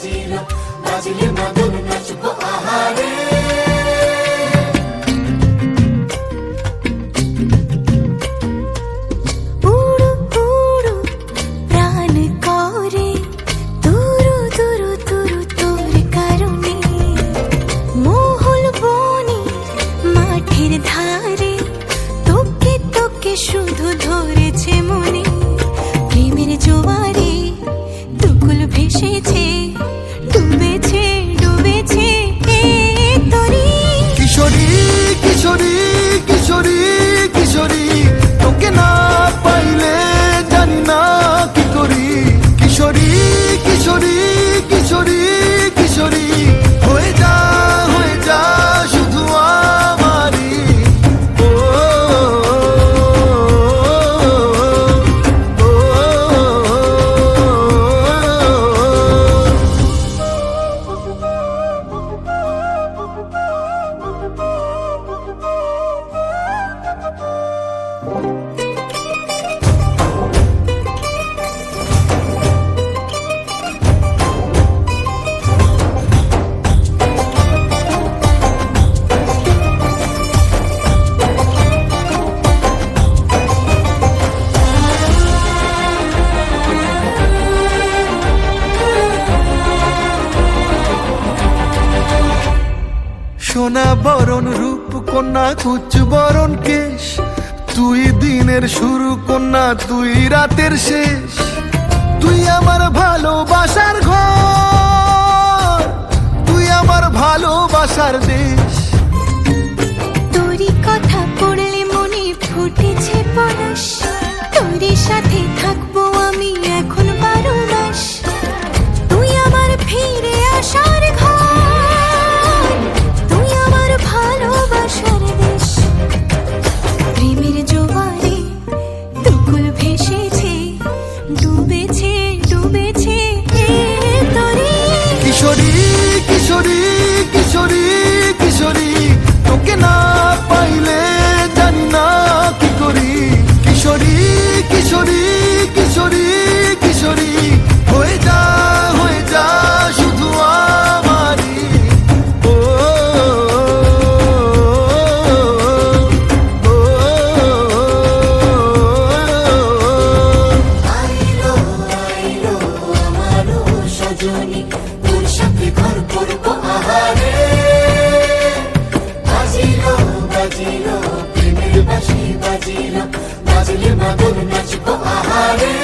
বাজিল বাজিলে মাদল নাচবো আহারে। শুধু ধরেছে মনে প্রেমের জোয়ারে দুকুল ভেসেছে ডুবেছে ডুবেছে তরি। কিশোরী কিশোরী কিশোরী কিশোরী তোকে না পাইলে জানি না কি করি। কিশোরী কিশোরী কিশোরী কিশোরী হয়ে যা শুধু আমারই। সোনা বরণ রূপ কন্যা কুচ বরণ কেশ, তুই দিনের শুরু কন্যা তুই রাতের শেষ। তুই আমার ভালোবাসার ঘর, তুই আমার ভালোবাসার দেশ। তোরই কথা পড়লে মনে ফুটেছে পরশ, তোরই সাথে থাকবো আমি এখন 12 মাস। তুই আমার ফিরে আসার ঘর, তুই আমার ভালোবাসার দেশ। প্রেমের জোয়ারে দুকুল ভেসেছে ডুবেছে ডুবেছে তরি। কিশোরী কিশোরী কিশোরী কিশোরী তোকে না পাইলে জানি না কি করি। কিশোরী কিশোরী কিশোরী কিশোরী হয়ে যা শুধু আমারই। ও আইলো আইলো আমারো সজনী, তোর সাথে ঘর করবো আহারে। বাজিল বাজিল প্রেমের বাঁশি বাজিল বাজিলে মাদল নাচবো আহারে।